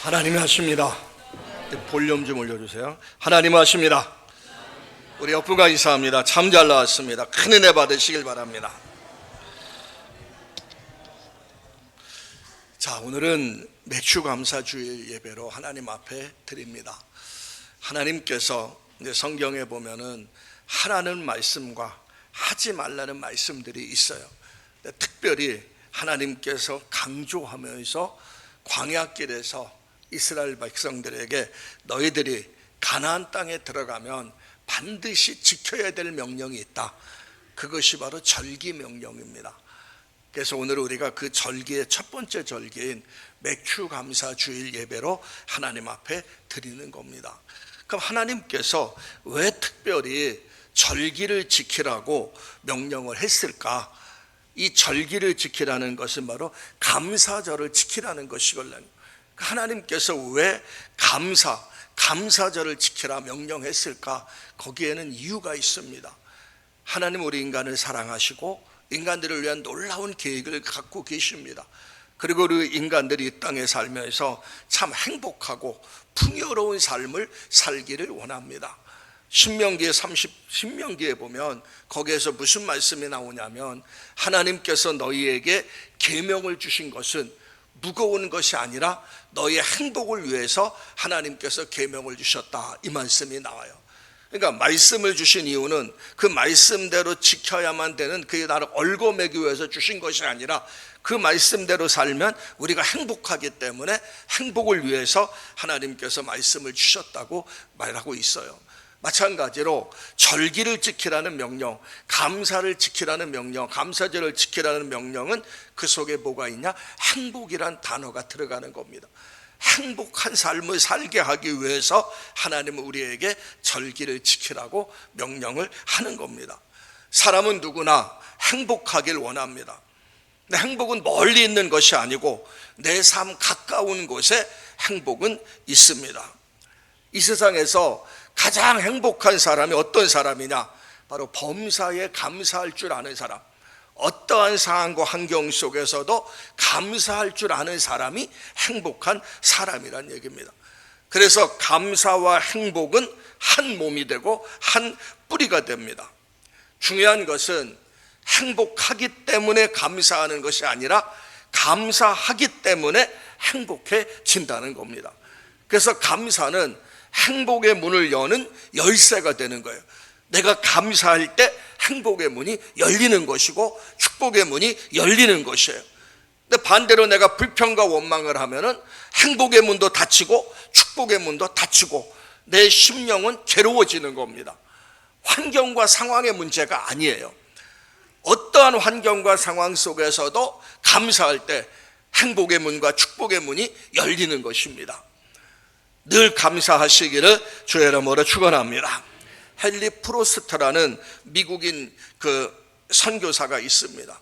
하나님이 하십니다. 볼륨 좀 올려주세요. 하나님 하십니다. 우리 옆분과 인사합니다. 참 잘 나왔습니다. 큰 은혜 받으시길 바랍니다. 자, 오늘은 매추감사주일 예배로 하나님 앞에 드립니다. 하나님께서 이제 성경에 보면은 하라는 말씀과 하지 말라는 말씀들이 있어요. 특별히 하나님께서 강조하면서 광야길에서 이스라엘 백성들에게 너희들이 가나안 땅에 들어가면 반드시 지켜야 될 명령이 있다. 그것이 바로 절기 명령입니다. 그래서 오늘 우리가 그 절기의 첫 번째 절기인 매추감사주일 예배로 하나님 앞에 드리는 겁니다. 그럼 하나님께서 왜 특별히 절기를 지키라고 명령을 했을까? 이 절기를 지키라는 것은 바로 감사절을 지키라는 것이거든요. 하나님께서 왜 감사절을 지키라 명령했을까? 거기에는 이유가 있습니다. 하나님 우리 인간을 사랑하시고 인간들을 위한 놀라운 계획을 갖고 계십니다. 그리고 우리 인간들이 이 땅에 살면서 참 행복하고 풍요로운 삶을 살기를 원합니다. 신명기에 보면 거기에서 무슨 말씀이 나오냐면 하나님께서 너희에게 계명을 주신 것은 무거운 것이 아니라 너희의 행복을 위해서 하나님께서 계명을 주셨다, 이 말씀이 나와요. 그러니까 말씀을 주신 이유는 그 말씀대로 지켜야만 되는, 그게 나를 얽어매기 위해서 주신 것이 아니라 그 말씀대로 살면 우리가 행복하기 때문에 행복을 위해서 하나님께서 말씀을 주셨다고 말하고 있어요. 마찬가지로 절기를 지키라는 명령, 감사를 지키라는 명령, 감사절을 지키라는 명령은 그 속에 뭐가 있냐? 행복이란 단어가 들어가는 겁니다. 행복한 삶을 살게 하기 위해서 하나님은 우리에게 절기를 지키라고 명령을 하는 겁니다. 사람은 누구나 행복하길 원합니다. 근데 행복은 멀리 있는 것이 아니고 내 삶 가까운 곳에 행복은 있습니다. 이 세상에서 가장 행복한 사람이 어떤 사람이냐? 바로 범사에 감사할 줄 아는 사람, 어떠한 상황과 환경 속에서도 감사할 줄 아는 사람이 행복한 사람이란 얘기입니다. 그래서 감사와 행복은 한 몸이 되고 한 뿌리가 됩니다. 중요한 것은 행복하기 때문에 감사하는 것이 아니라 감사하기 때문에 행복해진다는 겁니다. 그래서 감사는 행복의 문을 여는 열쇠가 되는 거예요. 내가 감사할 때 행복의 문이 열리는 것이고 축복의 문이 열리는 것이에요. 근데 반대로 내가 불평과 원망을 하면은 행복의 문도 닫히고 축복의 문도 닫히고 내 심령은 괴로워지는 겁니다. 환경과 상황의 문제가 아니에요. 어떠한 환경과 상황 속에서도 감사할 때 행복의 문과 축복의 문이 열리는 것입니다. 늘 감사하시기를 주의 이름으로 축원합니다. 헨리 프로스트라는 미국인 선교사가 있습니다.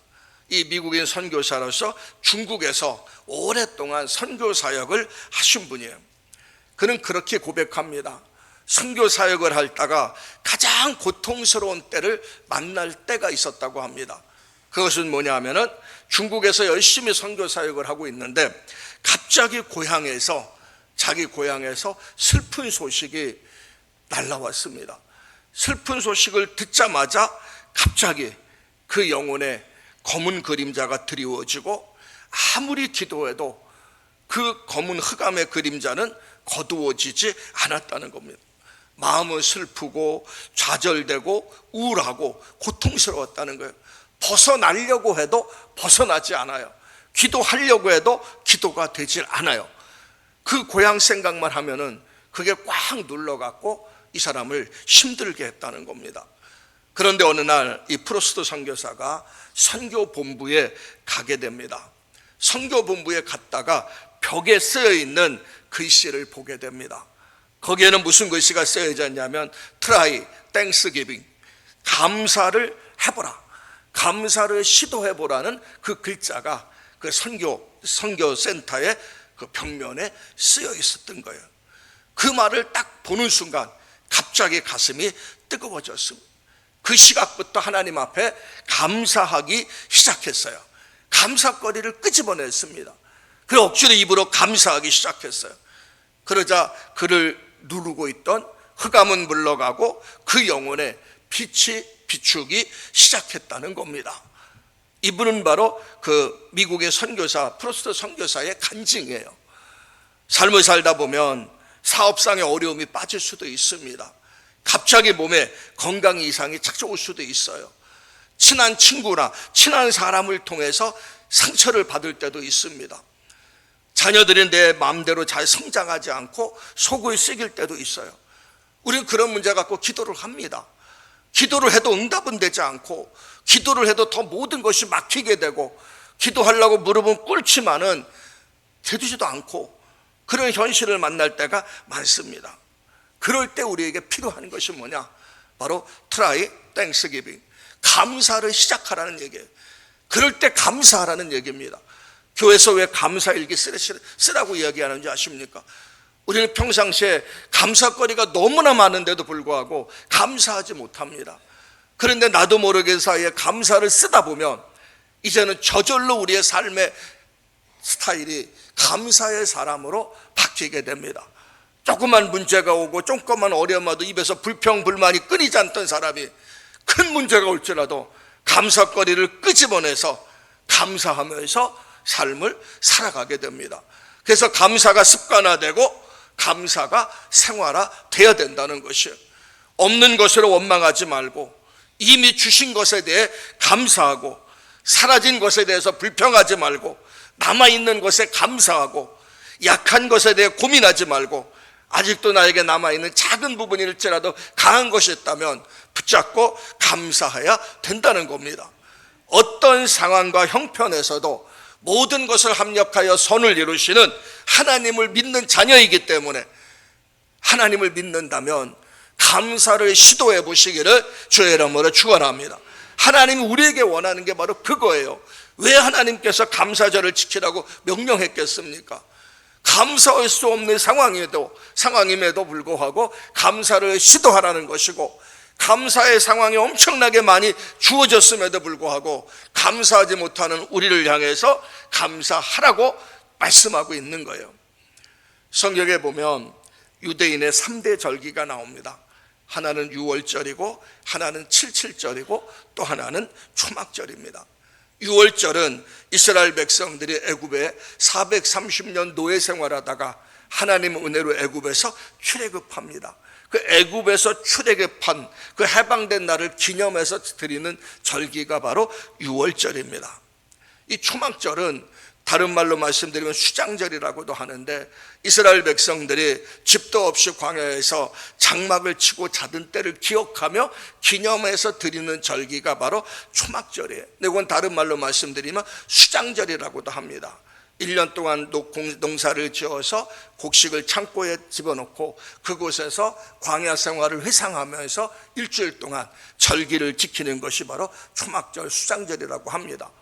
이 미국인 선교사로서 중국에서 오랫동안 선교 사역을 하신 분이에요. 그는 그렇게 고백합니다. 선교 사역을 하다가 가장 고통스러운 때를 만날 때가 있었다고 합니다. 그것은 뭐냐면은 중국에서 열심히 선교 사역을 하고 있는데 갑자기 자기 고향에서 슬픈 소식이 날라왔습니다. 슬픈 소식을 듣자마자 갑자기 그 영혼에 검은 그림자가 드리워지고 아무리 기도해도 그 검은 흑암의 그림자는 거두어지지 않았다는 겁니다. 마음은 슬프고 좌절되고 우울하고 고통스러웠다는 거예요. 벗어나려고 해도 벗어나지 않아요. 기도하려고 해도 기도가 되질 않아요. 그 고향 생각만 하면은 그게 꽉 눌러갖고 이 사람을 힘들게 했다는 겁니다. 그런데 어느 날 이 프로스트 선교사가 선교본부에 가게 됩니다. 선교본부에 갔다가 벽에 쓰여 있는 글씨를 보게 됩니다. 거기에는 무슨 글씨가 쓰여져 있냐면 Try Thanksgiving, 감사를 해보라, 감사를 시도해보라는 그 글자가 그 선교센터에 그 벽면에 쓰여 있었던 거예요. 그 말을 딱 보는 순간 갑자기 가슴이 뜨거워졌습니다. 그 시각부터 하나님 앞에 감사하기 시작했어요. 감사거리를 끄집어냈습니다. 그리고 억지로 입으로 감사하기 시작했어요. 그러자 그를 누르고 있던 흑암은 물러가고 그 영혼에 빛이 비추기 시작했다는 겁니다. 이분은 바로 그 미국의 선교사, 프로스트 선교사의 간증이에요. 삶을 살다 보면 사업상의 어려움이 빠질 수도 있습니다. 갑자기 몸에 건강 이상이 찾아올 수도 있어요. 친한 친구나 친한 사람을 통해서 상처를 받을 때도 있습니다. 자녀들이 내 마음대로 잘 성장하지 않고 속을 썩일 때도 있어요. 우리는 그런 문제 갖고 기도를 합니다. 기도를 해도 응답은 되지 않고, 기도를 해도 더 모든 것이 막히게 되고, 기도하려고 무릎은 꿇지만은 되지도 않고, 그런 현실을 만날 때가 많습니다. 그럴 때 우리에게 필요한 것이 뭐냐? 바로 try thanksgiving, 감사를 시작하라는 얘기예요. 그럴 때 감사하라는 얘기입니다. 교회에서 왜 감사일기 쓰라고 이야기하는지 아십니까? 우리는 평상시에 감사거리가 너무나 많은데도 불구하고 감사하지 못합니다. 그런데 나도 모르게 사이에 감사를 쓰다 보면 이제는 저절로 우리의 삶의 스타일이 감사의 사람으로 바뀌게 됩니다. 조그만 문제가 오고 조그만 어려움 와도 입에서 불평불만이 끊이지 않던 사람이 큰 문제가 올지라도 감사거리를 끄집어내서 감사하면서 삶을 살아가게 됩니다. 그래서 감사가 습관화되고 감사가 생활화되어야 된다는 것이에요. 없는 것으로 원망하지 말고 이미 주신 것에 대해 감사하고, 사라진 것에 대해서 불평하지 말고, 남아있는 것에 감사하고, 약한 것에 대해 고민하지 말고, 아직도 나에게 남아있는 작은 부분일지라도 강한 것이 있다면 붙잡고 감사해야 된다는 겁니다. 어떤 상황과 형편에서도 모든 것을 합력하여 선을 이루시는 하나님을 믿는 자녀이기 때문에, 하나님을 믿는다면 감사를 시도해 보시기를 주의 이름으로 축원합니다. 하나님이 우리에게 원하는 게 바로 그거예요. 왜 하나님께서 감사절을 지키라고 명령했겠습니까? 감사할 수 없는 상황임에도 불구하고 감사를 시도하라는 것이고, 감사의 상황이 엄청나게 많이 주어졌음에도 불구하고 감사하지 못하는 우리를 향해서 감사하라고 말씀하고 있는 거예요. 성경에 보면 유대인의 3대 절기가 나옵니다. 하나는 유월절이고, 하나는 칠칠절이고, 또 하나는 초막절입니다. 유월절은 이스라엘 백성들이 애굽에 430년 노예 생활하다가 하나님 은혜로 애굽에서 출애굽합니다. 그 애굽에서 출애굽한 그 해방된 날을 기념해서 드리는 절기가 바로 유월절입니다. 이 초막절은 다른 말로 말씀드리면 수장절이라고도 하는데, 이스라엘 백성들이 집도 없이 광야에서 장막을 치고 자던 때를 기억하며 기념해서 드리는 절기가 바로 초막절이에요. 근데 이건 다른 말로 말씀드리면 수장절이라고도 합니다. 1년 동안 농사를 지어서 곡식을 창고에 집어넣고 그곳에서 광야 생활을 회상하면서 일주일 동안 절기를 지키는 것이 바로 초막절, 수장절이라고 합니다.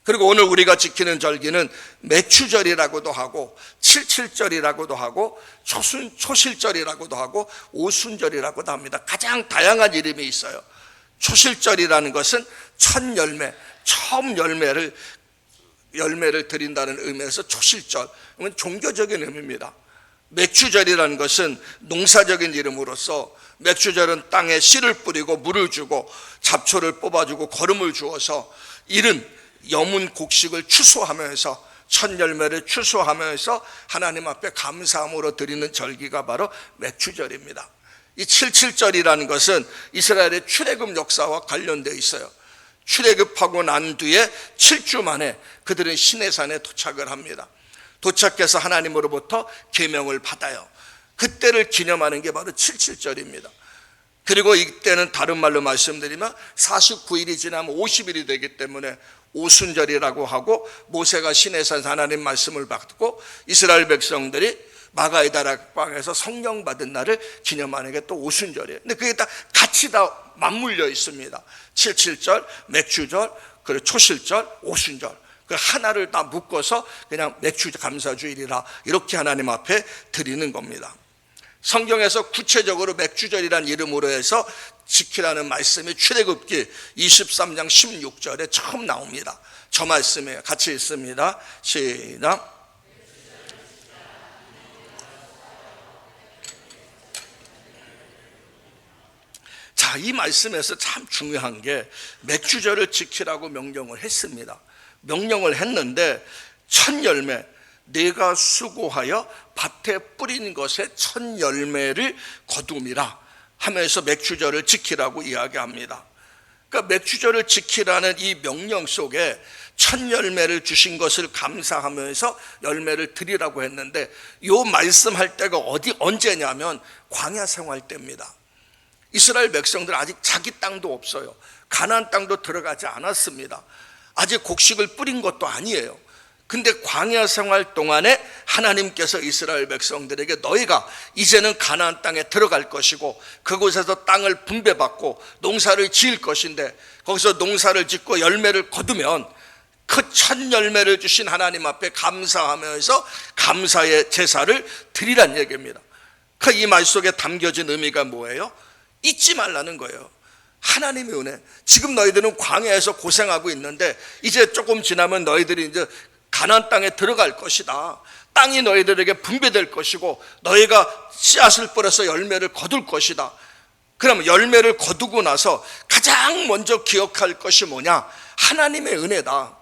그리고 오늘 우리가 지키는 절기는 매추절이라고도 하고, 칠칠절이라고도 하고, 초실절이라고도 하고, 오순절이라고도 합니다. 가장 다양한 이름이 있어요. 초실절이라는 것은 첫 열매, 처음 열매를 드린다는 의미에서 초실절, 이건 종교적인 의미입니다. 맥추절이라는 것은 농사적인 이름으로서, 맥추절은 땅에 씨를 뿌리고 물을 주고 잡초를 뽑아주고 거름을 주어서 이른 여문 곡식을 추수하면서, 첫 열매를 추수하면서 하나님 앞에 감사함으로 드리는 절기가 바로 맥추절입니다. 이 칠칠절이라는 것은 이스라엘의 출애굽 역사와 관련되어 있어요. 출애굽하고 난 뒤에 7주 만에 그들은 시내산에 도착을 합니다. 도착해서 하나님으로부터 계명을 받아요. 그때를 기념하는 게 바로 칠칠절입니다. 그리고 이때는 다른 말로 말씀드리면 49일이 지나면 50일이 되기 때문에 오순절이라고 하고, 모세가 시내산 하나님 말씀을 받고 이스라엘 백성들이 마가의 다락방에서 성령 받은 날을 기념하는 게 또 오순절이에요. 근데 그게 다 같이 다 맞물려 있습니다. 칠칠절, 맥추절, 그리고 초실절, 오순절, 그 하나를 다 묶어서 그냥 맥추 감사주일이라 이렇게 하나님 앞에 드리는 겁니다. 성경에서 구체적으로 맥추절이라는 이름으로 해서 지키라는 말씀이 출애굽기 23장 16절에 처음 나옵니다. 저 말씀이에요. 같이 읽습니다. 시작. 자, 이 말씀에서 참 중요한 게 맥주절을 지키라고 명령을 했습니다. 명령을 했는데 첫 열매, 내가 수고하여 밭에 뿌린 것의 첫 열매를 거둠이라 하면서 맥주절을 지키라고 이야기합니다. 그러니까 맥주절을 지키라는 이 명령 속에 첫 열매를 주신 것을 감사하면서 열매를 드리라고 했는데, 요 말씀할 때가 언제냐면 광야 생활 때입니다. 이스라엘 백성들 아직 자기 땅도 없어요. 가나안 땅도 들어가지 않았습니다. 아직 곡식을 뿌린 것도 아니에요. 근데 광야 생활 동안에 하나님께서 이스라엘 백성들에게 너희가 이제는 가나안 땅에 들어갈 것이고 그곳에서 땅을 분배받고 농사를 지을 것인데, 거기서 농사를 짓고 열매를 거두면 그 첫 열매를 주신 하나님 앞에 감사하면서 감사의 제사를 드리란 얘기입니다. 그 이 말 속에 담겨진 의미가 뭐예요? 잊지 말라는 거예요. 하나님의 은혜. 지금 너희들은 광야에서 고생하고 있는데 이제 조금 지나면 너희들이 이제 가나안 땅에 들어갈 것이다. 땅이 너희들에게 분배될 것이고 너희가 씨앗을 뿌려서 열매를 거둘 것이다. 그러면 열매를 거두고 나서 가장 먼저 기억할 것이 뭐냐? 하나님의 은혜다.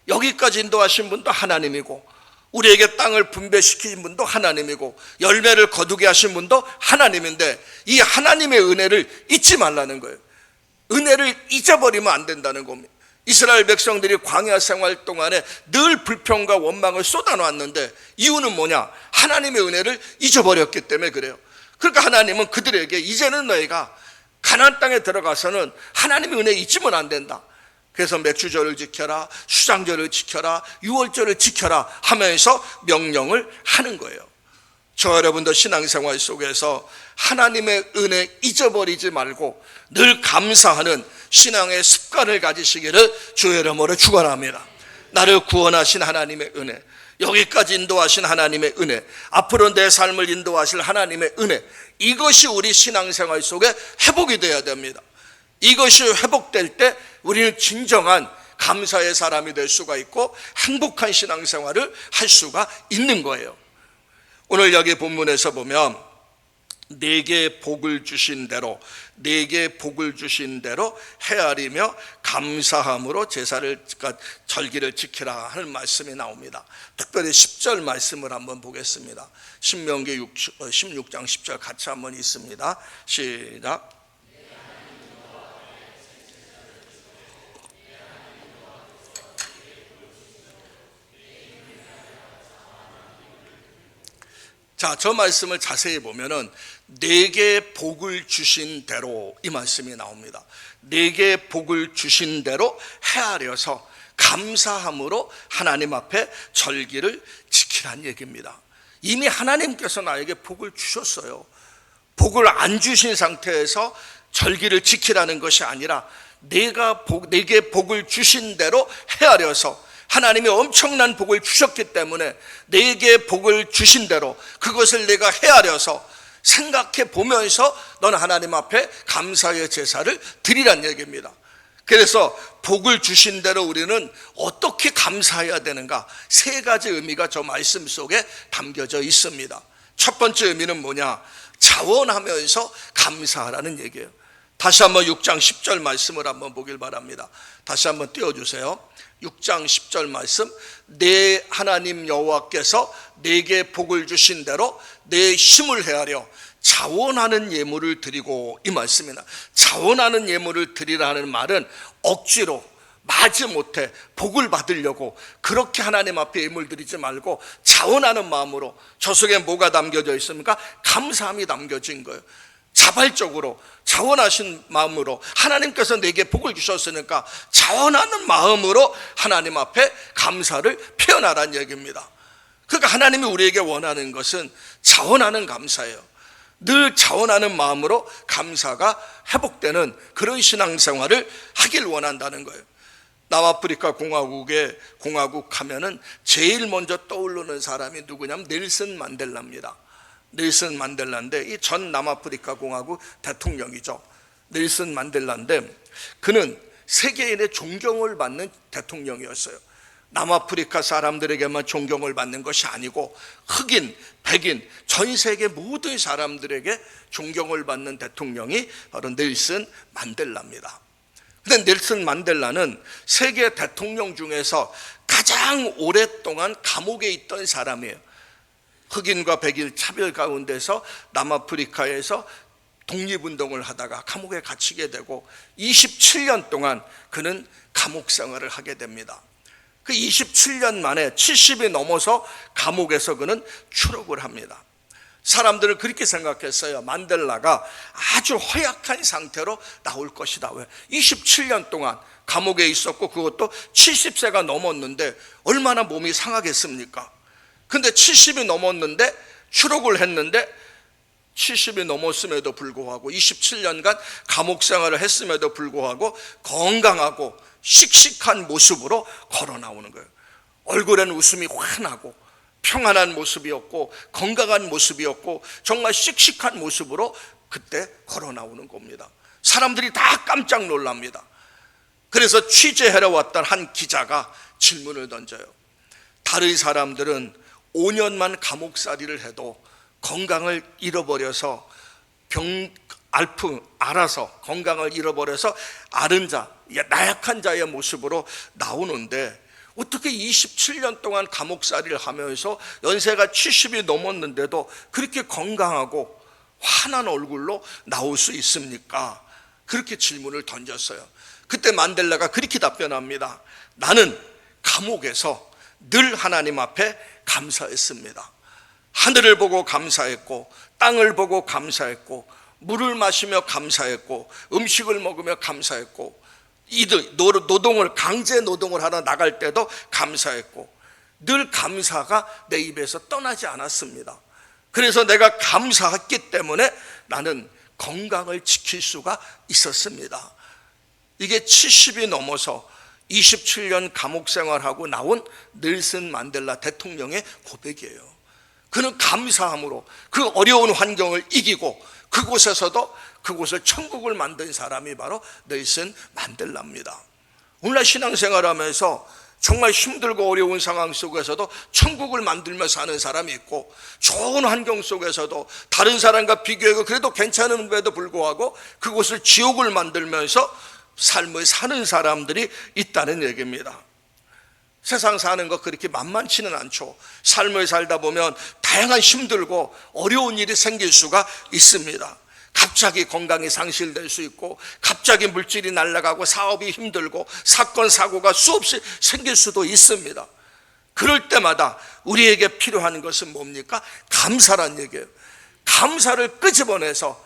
여기까지 인도하신 분도 하나님이고 우리에게 땅을 분배시킨 분도 하나님이고 열매를 거두게 하신 분도 하나님인데, 이 하나님의 은혜를 잊지 말라는 거예요. 은혜를 잊어버리면 안 된다는 겁니다. 이스라엘 백성들이 광야 생활 동안에 늘 불평과 원망을 쏟아놨는데 이유는 뭐냐? 하나님의 은혜를 잊어버렸기 때문에 그래요. 그러니까 하나님은 그들에게 이제는 너희가 가나안 땅에 들어가서는 하나님의 은혜 잊으면 안 된다. 그래서 맥주절을 지켜라, 수장절을 지켜라, 유월절을 지켜라 하면서 명령을 하는 거예요. 저 여러분도 신앙생활 속에서 하나님의 은혜 잊어버리지 말고 늘 감사하는 신앙의 습관을 가지시기를 주의 이름으로 축원합니다. 나를 구원하신 하나님의 은혜, 여기까지 인도하신 하나님의 은혜, 앞으로 내 삶을 인도하실 하나님의 은혜, 이것이 우리 신앙생활 속에 회복이 되어야 됩니다. 이것이 회복될 때 우리는 진정한 감사의 사람이 될 수가 있고 행복한 신앙생활을 할 수가 있는 거예요. 오늘 여기 본문에서 보면 내게 복을 주신 대로, 내게 복을 주신 대로 헤아리며 감사함으로 제사를, 절기를 지키라 하는 말씀이 나옵니다. 특별히 10절 말씀을 한번 보겠습니다. 신명기 16장 10절 같이 한번 있습니다. 시작. 자, 저 말씀을 자세히 보면은 내게 복을 주신 대로 이 말씀이 나옵니다. 내게 복을 주신 대로 헤아려서 감사함으로 하나님 앞에 절기를 지키란 얘기입니다. 이미 하나님께서 나에게 복을 주셨어요. 복을 안 주신 상태에서 절기를 지키라는 것이 아니라 내게 복을 주신 대로 헤아려서, 하나님이 엄청난 복을 주셨기 때문에 내게 복을 주신 대로 그것을 내가 헤아려서 생각해 보면서 너는 하나님 앞에 감사의 제사를 드리란 얘기입니다. 그래서 복을 주신 대로 우리는 어떻게 감사해야 되는가, 세 가지 의미가 저 말씀 속에 담겨져 있습니다. 첫 번째 의미는 뭐냐? 자원하면서 감사하라는 얘기예요. 다시 한번 6장 10절 말씀을 한번 보길 바랍니다. 다시 한번 띄워주세요. 6장 10절 말씀, 내 하나님 여호와께서 내게 복을 주신 대로 내 힘을 헤아려 자원하는 예물을 드리고, 이 말씀이나 자원하는 예물을 드리라는 말은 억지로 마지못해 복을 받으려고 그렇게 하나님 앞에 예물 드리지 말고 자원하는 마음으로, 저 속에 뭐가 담겨져 있습니까? 감사함이 담겨진 거예요. 자발적으로 자원하신 마음으로, 하나님께서 내게 복을 주셨으니까 자원하는 마음으로 하나님 앞에 감사를 표현하라는 얘기입니다. 그러니까 하나님이 우리에게 원하는 것은 자원하는 감사예요. 늘 자원하는 마음으로 감사가 회복되는 그런 신앙생활을 하길 원한다는 거예요. 남아프리카 공화국 하면은 제일 먼저 떠오르는 사람이 누구냐면 넬슨 만델라입니다. 넬슨 만델라인데, 이 전 남아프리카 공화국 대통령이죠. 넬슨 만델라인데 그는 세계인의 존경을 받는 대통령이었어요. 남아프리카 사람들에게만 존경을 받는 것이 아니고 흑인, 백인, 전 세계 모든 사람들에게 존경을 받는 대통령이 바로 넬슨 만델라입니다. 근데 넬슨 만델라는 세계 대통령 중에서 가장 오랫동안 감옥에 있던 사람이에요. 흑인과 백인 차별 가운데서 남아프리카에서 독립운동을 하다가 감옥에 갇히게 되고 27년 동안 그는 감옥 생활을 하게 됩니다. 그 27년 만에 70이 넘어서 감옥에서 그는 추록을 합니다. 사람들은 그렇게 생각했어요. 만델라가 아주 허약한 상태로 나올 것이다. 왜? 27년 동안 감옥에 있었고 그것도 70세가 넘었는데 얼마나 몸이 상하겠습니까? 근데 70이 넘었는데 추록을 했는데 70이 넘었음에도 불구하고 27년간 감옥 생활을 했음에도 불구하고 건강하고 씩씩한 모습으로 걸어 나오는 거예요. 얼굴에는 웃음이 환하고 평안한 모습이었고 건강한 모습이었고 정말 씩씩한 모습으로 그때 걸어 나오는 겁니다. 사람들이 다 깜짝 놀랍니다. 그래서 취재하러 왔던 한 기자가 질문을 던져요. 다른 사람들은 5년만 감옥살이를 해도 건강을 잃어버려서 알아서 건강을 잃어버려서 앓은 자, 나약한 자의 모습으로 나오는데 어떻게 27년 동안 감옥살이를 하면서 연세가 70이 넘었는데도 그렇게 건강하고 환한 얼굴로 나올 수 있습니까? 그렇게 질문을 던졌어요. 그때 만델라가 그렇게 답변합니다. 나는 감옥에서 늘 하나님 앞에 감사했습니다. 하늘을 보고 감사했고 땅을 보고 감사했고 물을 마시며 감사했고 음식을 먹으며 감사했고 노동을 강제 노동을 하러 나갈 때도 감사했고 늘 감사가 내 입에서 떠나지 않았습니다. 그래서 내가 감사했기 때문에 나는 건강을 지킬 수가 있었습니다. 이게 70이 넘어서 27년 감옥 생활하고 나온 넬슨 만델라 대통령의 고백이에요. 그는 감사함으로 그 어려운 환경을 이기고 그곳에서도 그곳을 천국을 만든 사람이 바로 넬슨 만델라입니다. 오늘날 신앙생활하면서 정말 힘들고 어려운 상황 속에서도 천국을 만들며 사는 사람이 있고 좋은 환경 속에서도 다른 사람과 비교하고 그래도 괜찮은데도 불구하고 그곳을 지옥을 만들면서 삶을 사는 사람들이 있다는 얘기입니다. 세상 사는 거 그렇게 만만치는 않죠. 삶을 살다 보면 다양한 힘들고 어려운 일이 생길 수가 있습니다. 갑자기 건강이 상실될 수 있고 갑자기 물질이 날아가고 사업이 힘들고 사건 사고가 수없이 생길 수도 있습니다. 그럴 때마다 우리에게 필요한 것은 뭡니까? 감사란 얘기예요. 감사를 끄집어내서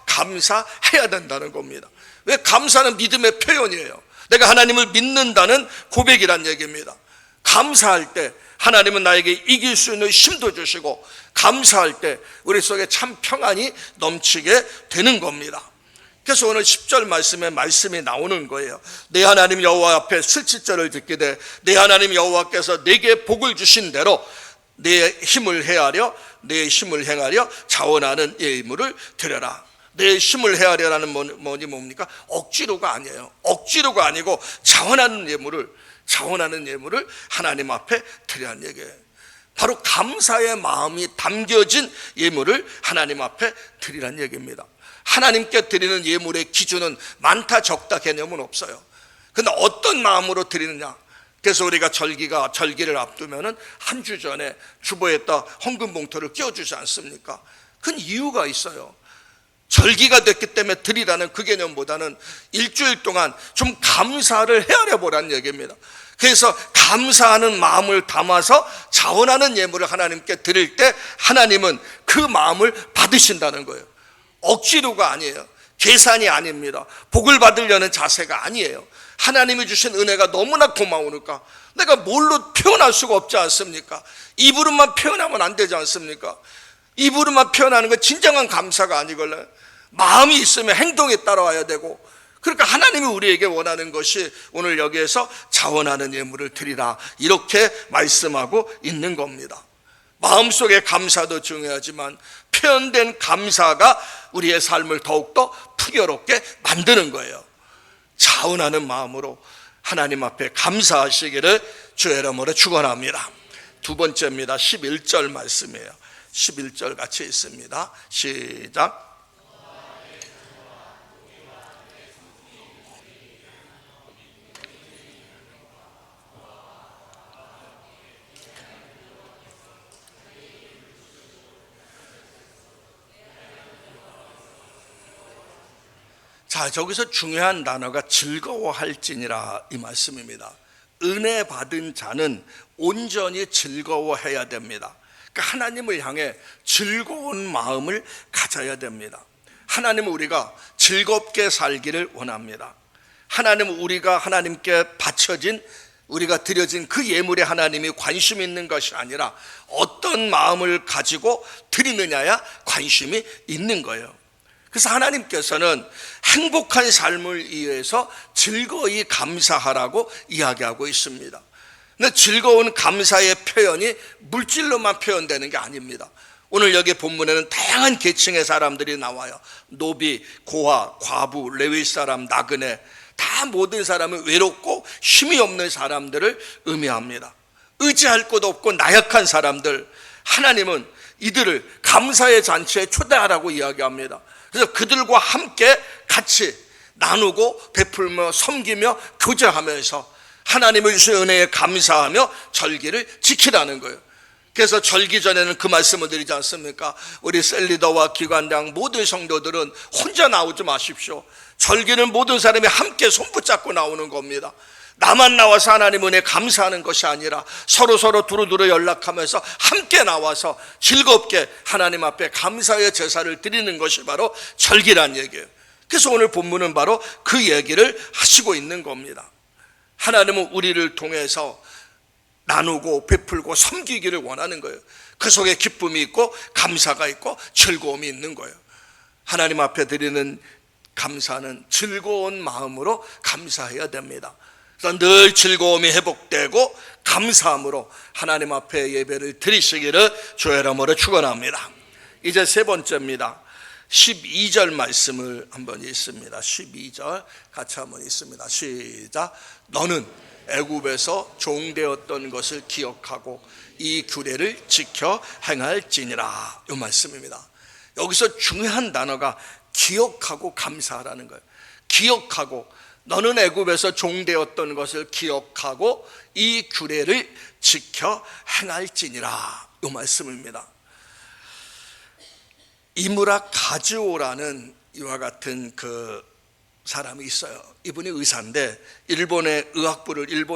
감사해야 된다는 겁니다. 왜? 감사는 믿음의 표현이에요. 내가 하나님을 믿는다는 고백이란 얘기입니다. 감사할 때 하나님은 나에게 이길 수 있는 힘도 주시고 감사할 때 우리 속에 참 평안이 넘치게 되는 겁니다. 그래서 오늘 10절 말씀이 나오는 거예요. 내 하나님 여호와 앞에 슬치절을 듣게 돼 내 하나님 여호와께서 내게 복을 주신 대로 내 힘을 행하려 자원하는 예물을 드려라. 내 힘을 헤아려라는 뭡니까? 억지로가 아니에요. 억지로가 아니고 자원하는 예물을 하나님 앞에 드리라는 얘기예요. 바로 감사의 마음이 담겨진 예물을 하나님 앞에 드리라는 얘기입니다. 하나님께 드리는 예물의 기준은 많다 적다 개념은 없어요. 근데 어떤 마음으로 드리느냐? 그래서 우리가 절기를 앞두면은 한 주 전에 주보에다 헌금 봉투를 끼워주지 않습니까? 그건 이유가 있어요. 절기가 됐기 때문에 드리라는 그 개념보다는 일주일 동안 좀 감사를 헤아려 보라는 얘기입니다. 그래서 감사하는 마음을 담아서 자원하는 예물을 하나님께 드릴 때 하나님은 그 마음을 받으신다는 거예요. 억지로가 아니에요. 계산이 아닙니다. 복을 받으려는 자세가 아니에요. 하나님이 주신 은혜가 너무나 고마우니까 내가 뭘로 표현할 수가 없지 않습니까? 입으로만 표현하면 안 되지 않습니까? 입으로만 표현하는 건 진정한 감사가 아니걸래. 마음이 있으면 행동에 따라와야 되고, 그러니까 하나님이 우리에게 원하는 것이 오늘 여기에서 자원하는 예물을 드리라 이렇게 말씀하고 있는 겁니다. 마음속의 감사도 중요하지만 표현된 감사가 우리의 삶을 더욱더 풍요롭게 만드는 거예요. 자원하는 마음으로 하나님 앞에 감사하시기를 주의 이름으로 축원합니다. 두 번째입니다. 11절 말씀이에요. 11절 같이 있습니다. 시작. 자, 저기서 중요한 단어가 즐거워할지니라 이 말씀입니다. 은혜 받은 자는 온전히 즐거워해야 됩니다. 그러니까 하나님을 향해 즐거운 마음을 가져야 됩니다. 하나님은 우리가 즐겁게 살기를 원합니다. 하나님은 우리가 하나님께 바쳐진, 우리가 드려진 그 예물에 하나님이 관심 있는 것이 아니라 어떤 마음을 가지고 드리느냐야 관심이 있는 거예요. 그래서 하나님께서는 행복한 삶을 위해서 즐거이 감사하라고 이야기하고 있습니다. 근데 즐거운 감사의 표현이 물질로만 표현되는 게 아닙니다. 오늘 여기 본문에는 다양한 계층의 사람들이 나와요. 노비, 고아, 과부, 레위 사람, 나그네, 다 모든 사람은 외롭고 힘이 없는 사람들을 의미합니다. 의지할 곳 없고 나약한 사람들, 하나님은 이들을 감사의 잔치에 초대하라고 이야기합니다. 그래서 그들과 함께 같이 나누고 베풀며 섬기며 교제하면서 하나님의 주신 은혜에 감사하며 절기를 지키라는 거예요. 그래서 절기 전에는 그 말씀을 드리지 않습니까? 우리 셀리더와 기관장 모든 성도들은 혼자 나오지 마십시오. 절기는 모든 사람이 함께 손붙잡고 나오는 겁니다. 나만 나와서 하나님 은혜에 감사하는 것이 아니라 서로 두루두루 연락하면서 함께 나와서 즐겁게 하나님 앞에 감사의 제사를 드리는 것이 바로 절기란 얘기예요. 그래서 오늘 본문은 바로 그 얘기를 하시고 있는 겁니다. 하나님은 우리를 통해서 나누고 베풀고 섬기기를 원하는 거예요. 그 속에 기쁨이 있고 감사가 있고 즐거움이 있는 거예요. 하나님 앞에 드리는 감사는 즐거운 마음으로 감사해야 됩니다. 그래서 늘 즐거움이 회복되고 감사함으로 하나님 앞에 예배를 드리시기를 주의 이름으로 축원합니다. 이제 세 번째입니다. 12절 말씀을 한번 읽습니다. 12절 같이 한번 읽습니다. 시작. 너는 애굽에서 종되었던 것을 기억하고 이 규례를 지켜 행할지니라. 이 말씀입니다. 여기서 중요한 단어가 기억하고 감사하라는 거예요. 기억하고, 너는 애굽에서 종되었던 것을 기억하고 이 규례를 지켜 행할지니라. 이 말씀입니다. 이무라 가즈오라는 이와 같은 그 사람이 있어요. 이분이 의사인데 일본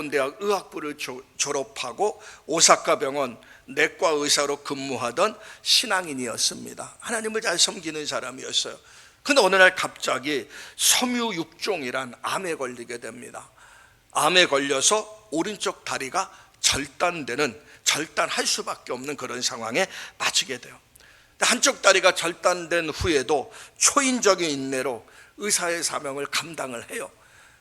대학 의학부를 졸업하고 오사카 병원 내과 의사로 근무하던 신앙인이었습니다. 하나님을 잘 섬기는 사람이었어요. 근데 어느 날 갑자기 섬유육종이란 암에 걸리게 됩니다. 암에 걸려서 오른쪽 다리가 절단할 수밖에 없는 그런 상황에 빠지게 돼요. 한쪽 다리가 절단된 후에도 초인적인 인내로 의사의 사명을 감당을 해요.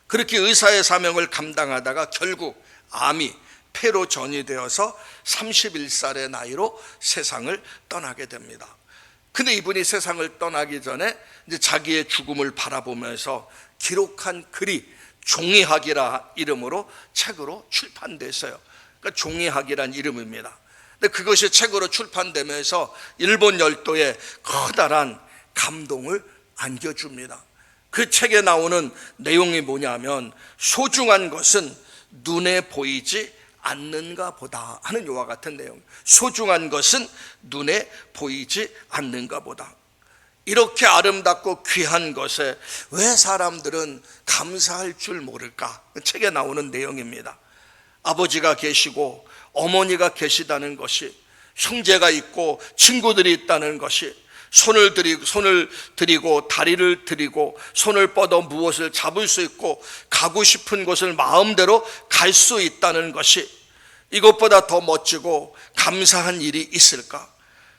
그렇게 의사의 사명을 감당하다가 결국 암이 폐로 전이되어서 31살의 나이로 세상을 떠나게 됩니다. 근데 이분이 세상을 떠나기 전에 이제 자기의 죽음을 바라보면서 기록한 글이 종이학이라 이름으로 책으로 출판됐어요. 그러니까 종이학이란 이름입니다. 근데 그것이 책으로 출판되면서 일본 열도에 커다란 감동을 안겨줍니다. 그 책에 나오는 내용이 뭐냐면 소중한 것은 눈에 보이지 않는가 보다 하는 이와 같은 내용. 소중한 것은 눈에 보이지 않는가 보다. 이렇게 아름답고 귀한 것에 왜 사람들은 감사할 줄 모를까? 책에 나오는 내용입니다. 아버지가 계시고 어머니가 계시다는 것이, 형제가 있고 친구들이 있다는 것이, 손을 들이고 다리를 들이고 손을 뻗어 무엇을 잡을 수 있고 가고 싶은 곳을 마음대로 갈 수 있다는 것이, 이것보다 더 멋지고 감사한 일이 있을까?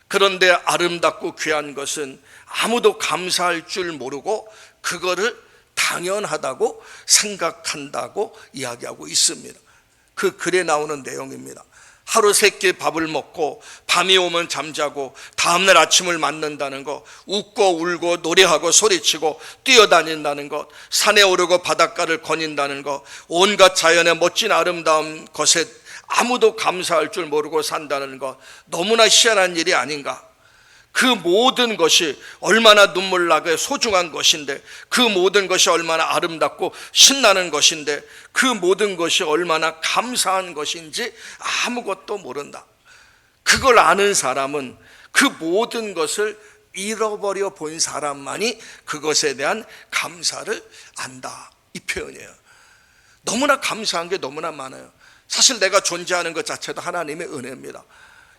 그런데 아름답고 귀한 것은 아무도 감사할 줄 모르고 그거를 당연하다고 생각한다고 이야기하고 있습니다. 그 글에 나오는 내용입니다. 하루 세 끼 밥을 먹고 밤이 오면 잠자고 다음날 아침을 맞는다는 것, 웃고 울고 노래하고 소리치고 뛰어다닌다는 것, 산에 오르고 바닷가를 거닌다는 것, 온갖 자연의 멋진 아름다운 것에 아무도 감사할 줄 모르고 산다는 것, 너무나 희한한 일이 아닌가. 그 모든 것이 얼마나 눈물 나게 소중한 것인데, 그 모든 것이 얼마나 아름답고 신나는 것인데, 그 모든 것이 얼마나 감사한 것인지 아무것도 모른다. 그걸 아는 사람은 그 모든 것을 잃어버려 본 사람만이 그것에 대한 감사를 안다, 이 표현이에요. 너무나 감사한 게 너무나 많아요. 사실 내가 존재하는 것 자체도 하나님의 은혜입니다.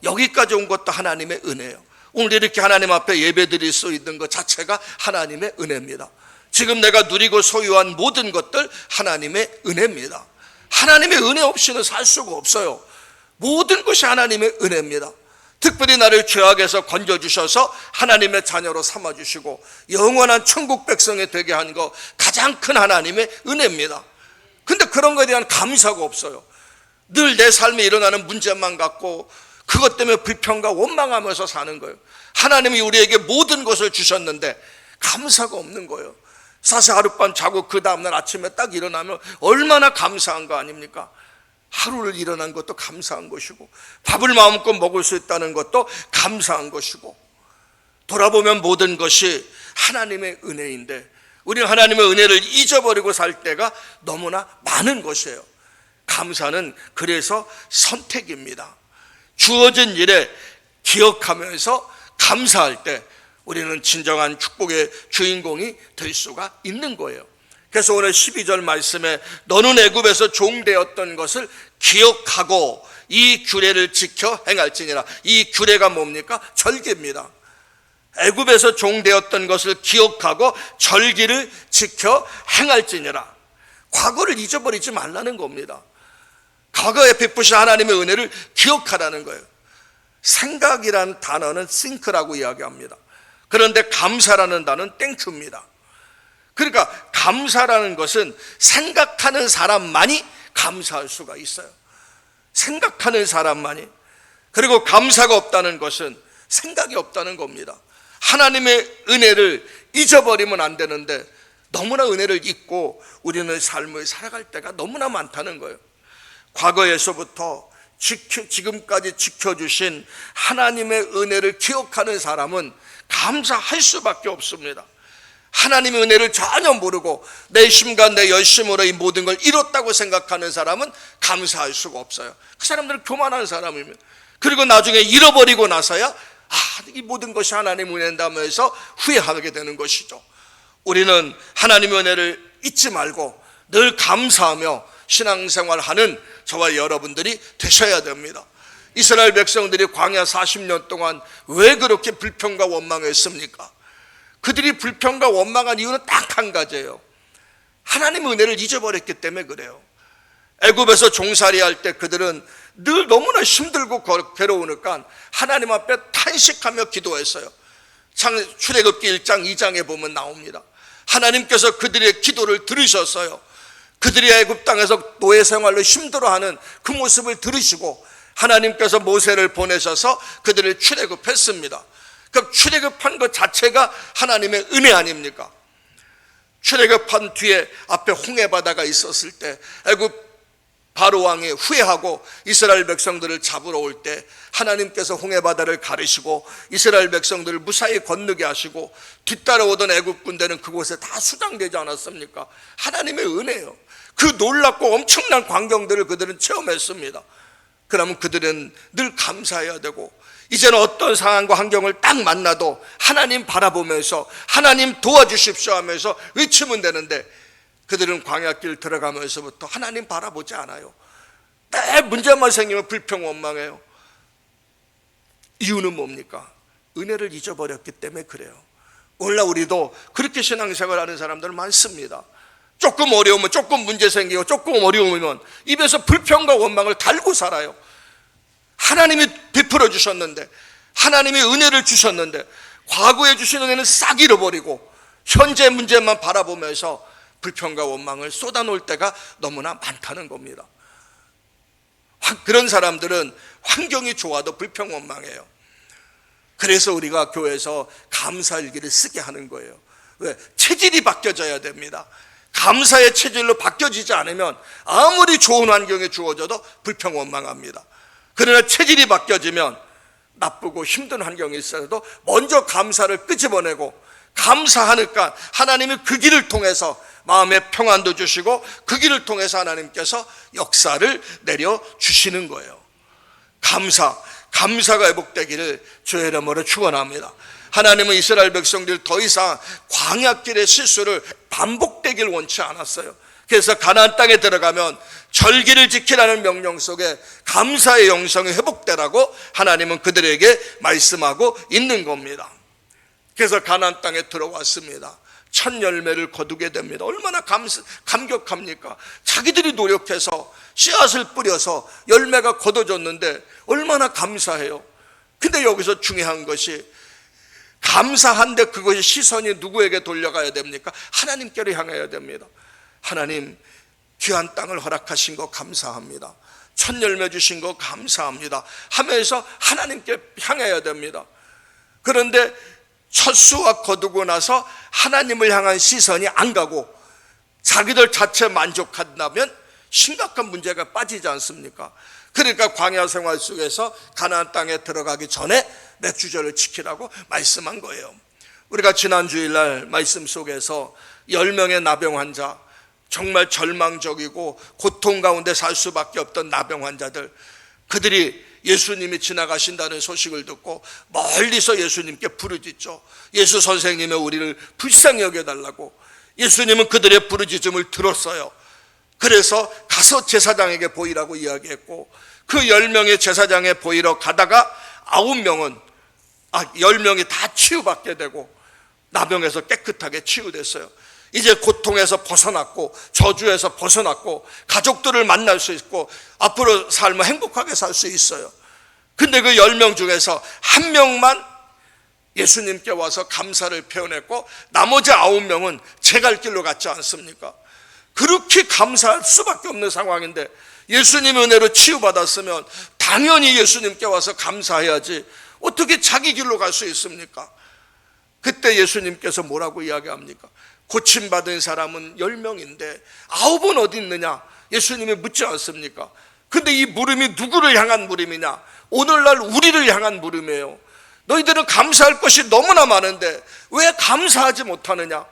여기까지 온 것도 하나님의 은혜예요. 오늘 이렇게 하나님 앞에 예배드릴 수 있는 것 자체가 하나님의 은혜입니다. 지금 내가 누리고 소유한 모든 것들 하나님의 은혜입니다. 하나님의 은혜 없이는 살 수가 없어요. 모든 것이 하나님의 은혜입니다. 특별히 나를 죄악에서 건져주셔서 하나님의 자녀로 삼아주시고 영원한 천국 백성이 되게 한 것, 가장 큰 하나님의 은혜입니다. 근데 그런 것에 대한 감사가 없어요. 늘 내 삶에 일어나는 문제만 갖고 그것 때문에 불평과 원망하면서 사는 거예요. 하나님이 우리에게 모든 것을 주셨는데 감사가 없는 거예요. 사실 하룻밤 자고 그 다음날 아침에 딱 일어나면 얼마나 감사한 거 아닙니까? 하루를 일어난 것도 감사한 것이고, 밥을 마음껏 먹을 수 있다는 것도 감사한 것이고, 돌아보면 모든 것이 하나님의 은혜인데 우리는 하나님의 은혜를 잊어버리고 살 때가 너무나 많은 것이에요. 감사는 그래서 선택입니다. 주어진 일에 기억하면서 감사할 때 우리는 진정한 축복의 주인공이 될 수가 있는 거예요. 그래서 오늘 12절 말씀에 너는 애굽에서 종되었던 것을 기억하고 이 규례를 지켜 행할지니라. 이 규례가 뭡니까? 절기입니다. 애굽에서 종되었던 것을 기억하고 절기를 지켜 행할지니라. 과거를 잊어버리지 말라는 겁니다. 과거에 베푸신 하나님의 은혜를 기억하라는 거예요. 생각이란 단어는 think라고 이야기합니다. 그런데 감사라는 단어는 thank입니다. 그러니까 감사라는 것은 생각하는 사람만이 감사할 수가 있어요. 생각하는 사람만이. 그리고 감사가 없다는 것은 생각이 없다는 겁니다. 하나님의 은혜를 잊어버리면 안 되는데 너무나 은혜를 잊고 우리는 삶을 살아갈 때가 너무나 많다는 거예요. 과거에서부터 지금까지 지켜주신 하나님의 은혜를 기억하는 사람은 감사할 수밖에 없습니다. 하나님의 은혜를 전혀 모르고 내 힘과 내 열심으로 이 모든 걸 이뤘다고 생각하는 사람은 감사할 수가 없어요. 그 사람들은 교만한 사람입니다. 그리고 나중에 잃어버리고 나서야 이 모든 것이 하나님의 은혜인다면서 후회하게 되는 것이죠. 우리는 하나님의 은혜를 잊지 말고 늘 감사하며 신앙생활하는 저와 여러분들이 되셔야 됩니다. 이스라엘 백성들이 광야 40년 동안 왜 그렇게 불평과 원망했습니까? 그들이 불평과 원망한 이유는 딱 한 가지예요. 하나님의 은혜를 잊어버렸기 때문에 그래요. 애굽에서 종살이 할 때 그들은 늘 너무나 힘들고 괴로우니까 하나님 앞에 탄식하며 기도했어요. 출애굽기 1장 2장에 보면 나옵니다. 하나님께서 그들의 기도를 들으셨어요. 그들이 애굽 땅에서 노예 생활로 힘들어하는 그 모습을 들으시고 하나님께서 모세를 보내셔서 그들을 출애굽했습니다. 그 출애굽한 것 자체가 하나님의 은혜 아닙니까? 출애굽한 뒤에 앞에 홍해바다가 있었을 때 애굽 바로 왕이 후회하고 이스라엘 백성들을 잡으러 올 때 하나님께서 홍해바다를 가르시고 이스라엘 백성들을 무사히 건너게 하시고 뒤따라오던 애굽 군대는 그곳에 다 수장되지 않았습니까? 하나님의 은혜예요. 그 놀랍고 엄청난 광경들을 그들은 체험했습니다. 그러면 그들은 늘 감사해야 되고 이제는 어떤 상황과 환경을 딱 만나도 하나님 바라보면서 하나님 도와주십시오 하면서 외치면 되는데 그들은 광야길 들어가면서부터 하나님 바라보지 않아요. 매 문제만 생기면 불평 원망해요. 이유는 뭡니까? 은혜를 잊어버렸기 때문에 그래요. 오늘날 우리도 그렇게 신앙생활하는 사람들 많습니다. 조금 어려우면, 조금 문제 생기고 조금 어려우면 입에서 불평과 원망을 달고 살아요. 하나님이 베풀어 주셨는데, 하나님이 은혜를 주셨는데 과거에 주신 은혜는 싹 잃어버리고 현재 문제만 바라보면서 불평과 원망을 쏟아놓을 때가 너무나 많다는 겁니다. 그런 사람들은 환경이 좋아도 불평원망해요. 그래서 우리가 교회에서 감사일기를 쓰게 하는 거예요. 왜? 체질이 바뀌어져야 됩니다. 감사의 체질로 바뀌어지지 않으면 아무리 좋은 환경이 주어져도 불평원망합니다. 그러나 체질이 바뀌어지면 나쁘고 힘든 환경이 있어도 먼저 감사를 끄집어내고 감사하니까 하나님이 그 길을 통해서 마음의 평안도 주시고 그 길을 통해서 하나님께서 역사를 내려주시는 거예요. 감사가 회복되기를 주의 이름으로 축원합니다. 하나님은 이스라엘 백성들 더 이상 광야길의 실수를 반복되길 원치 않았어요. 그래서 가나안 땅에 들어가면 절기를 지키라는 명령 속에 감사의 영성이 회복되라고 하나님은 그들에게 말씀하고 있는 겁니다. 그래서 가나안 땅에 들어왔습니다. 첫 열매를 거두게 됩니다. 얼마나 감격합니까? 자기들이 노력해서 씨앗을 뿌려서 열매가 거둬졌는데 얼마나 감사해요. 근데 여기서 중요한 것이 감사한데 그것이 시선이 누구에게 돌려가야 됩니까? 하나님께로 향해야 됩니다. 하나님, 귀한 땅을 허락하신 거 감사합니다. 첫 열매 주신 거 감사합니다 하면서 하나님께 향해야 됩니다. 그런데 첫 수확 거두고 나서 하나님을 향한 시선이 안 가고 자기들 자체 만족한다면 심각한 문제가 빠지지 않습니까? 그러니까 광야 생활 속에서 가나안 땅에 들어가기 전에 맥주절을 지키라고 말씀한 거예요. 우리가 지난 주일날 말씀 속에서 10명의 나병 환자, 정말 절망적이고 고통 가운데 살 수밖에 없던 나병 환자들, 그들이 예수님이 지나가신다는 소식을 듣고 멀리서 예수님께 부르짖죠. 예수 선생님의 우리를 불쌍히 여겨달라고. 예수님은 그들의 부르짖음을 들었어요. 그래서 가서 제사장에게 보이라고 이야기했고, 그 10명의 제사장에 보이러 가다가 10명이 다 치유받게 되고 나병에서 깨끗하게 치유됐어요. 이제 고통에서 벗어났고 저주에서 벗어났고 가족들을 만날 수 있고 앞으로 삶을 행복하게 살 수 있어요. 근데 그 10명 중에서 한 명만 예수님께 와서 감사를 표현했고 나머지 9명은 제 갈 길로 갔지 않습니까? 그렇게 감사할 수밖에 없는 상황인데 예수님의 은혜로 치유받았으면 당연히 예수님께 와서 감사해야지 어떻게 자기 길로 갈 수 있습니까? 그때 예수님께서 뭐라고 이야기합니까? 고침받은 사람은 10명인데 9은 어디 있느냐? 예수님이 묻지 않습니까? 근데 이 물음이 누구를 향한 물음이냐? 오늘날 우리를 향한 물음이에요. 너희들은 감사할 것이 너무나 많은데 왜 감사하지 못하느냐?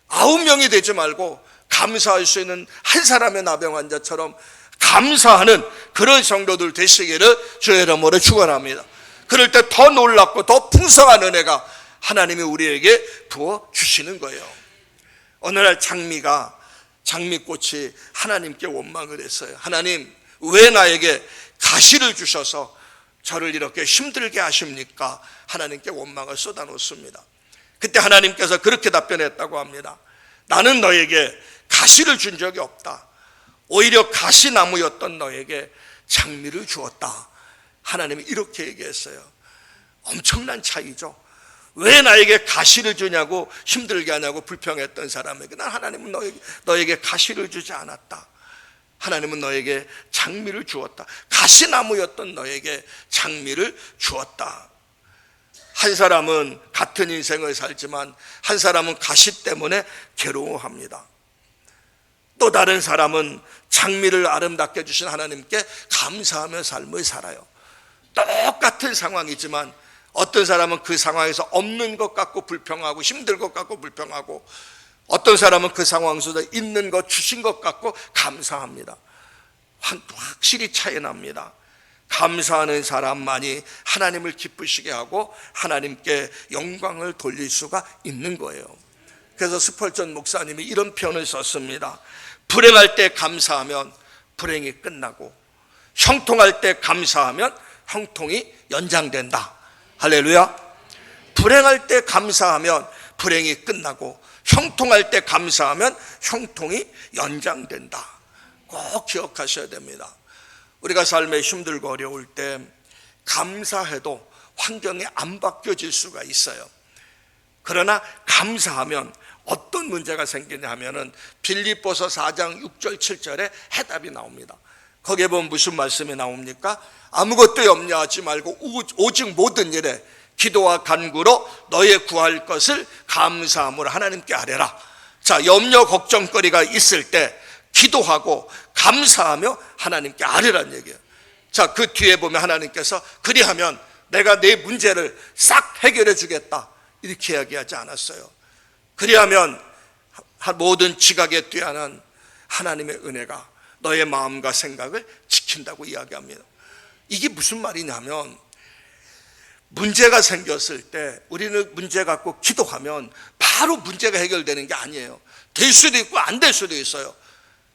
9명이 되지 말고 감사할 수 있는 한 사람의 나병 환자처럼 감사하는 그런 성도들 되시기를 주의 이름으로 축원합니다. 그럴 때 더 놀랍고 더 풍성한 은혜가 하나님이 우리에게 부어 주시는 거예요. 어느 날 장미꽃이 하나님께 원망을 했어요. 하나님, 왜 나에게 가시를 주셔서 저를 이렇게 힘들게 하십니까? 하나님께 원망을 쏟아놓습니다. 그때 하나님께서 그렇게 답변했다고 합니다. 나는 너에게 가시를 준 적이 없다. 오히려 가시나무였던 너에게 장미를 주었다. 하나님이 이렇게 얘기했어요. 엄청난 차이죠. 왜 나에게 가시를 주냐고 힘들게 하냐고 불평했던 사람에게 난 하나님은 너에게 가시를 주지 않았다. 하나님은 너에게 장미를 주었다. 가시나무였던 너에게 장미를 주었다. 한 사람은 같은 인생을 살지만 한 사람은 가시 때문에 괴로워합니다. 또 다른 사람은 장미를 아름답게 주신 하나님께 감사하며 삶을 살아요. 똑같은 상황이지만 어떤 사람은 그 상황에서 없는 것 같고 불평하고 힘들 것 같고 불평하고, 어떤 사람은 그 상황 속에 있는 것 주신 것 같고 감사합니다. 확실히 차이 납니다. 감사하는 사람만이 하나님을 기쁘시게 하고 하나님께 영광을 돌릴 수가 있는 거예요. 그래서 스펄전 목사님이 이런 표현을 썼습니다. 불행할 때 감사하면 불행이 끝나고 형통할 때 감사하면 형통이 연장된다. 할렐루야. 불행할 때 감사하면 불행이 끝나고 형통할 때 감사하면 형통이 연장된다. 꼭 기억하셔야 됩니다. 우리가 삶에 힘들고 어려울 때 감사해도 환경이 안 바뀌어질 수가 있어요. 그러나 감사하면 어떤 문제가 생기냐 하면은 빌립보서 4장 6절 7절에 해답이 나옵니다. 거기에 보면 무슨 말씀이 나옵니까? 아무것도 염려하지 말고 오직 모든 일에 기도와 간구로 너의 구할 것을 감사함으로 하나님께 아뢰라. 자, 염려 걱정거리가 있을 때 기도하고 감사하며 하나님께 아뢰라는 얘기예요. 자, 그 뒤에 보면 하나님께서 그리하면 내가 내 문제를 싹 해결해 주겠다 이렇게 이야기하지 않았어요. 그리하면 모든 지각에 뛰어난 하나님의 은혜가 너의 마음과 생각을 지킨다고 이야기합니다. 이게 무슨 말이냐면, 문제가 생겼을 때 우리는 문제 갖고 기도하면 바로 문제가 해결되는 게 아니에요. 될 수도 있고 안 될 수도 있어요.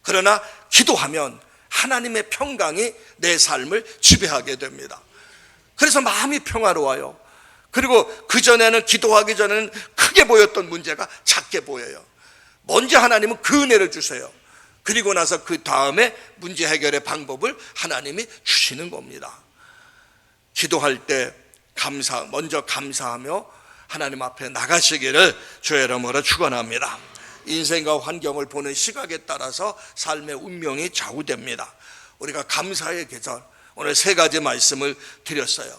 그러나 기도하면 하나님의 평강이 내 삶을 지배하게 됩니다. 그래서 마음이 평화로워요. 그리고 그전에는, 기도하기 전에는 크게 보였던 문제가 작게 보여요. 먼저 하나님은 그 은혜를 주세요. 그리고 나서 그 다음에 문제 해결의 방법을 하나님이 주시는 겁니다. 기도할 때 먼저 감사하며 하나님 앞에 나가시기를 주의 이름으로 축원합니다. 인생과 환경을 보는 시각에 따라서 삶의 운명이 좌우됩니다. 우리가 감사의 계절, 오늘 세 가지 말씀을 드렸어요.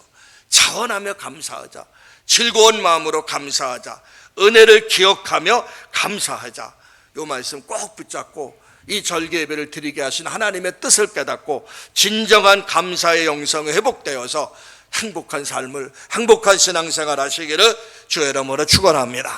자원하며 감사하자, 즐거운 마음으로 감사하자, 은혜를 기억하며 감사하자. 이 말씀 꼭 붙잡고 이 절기 예배를 드리게 하신 하나님의 뜻을 깨닫고 진정한 감사의 영성이 회복되어서 행복한 삶을, 행복한 신앙생활 하시기를 주의 이름으로 축원합니다.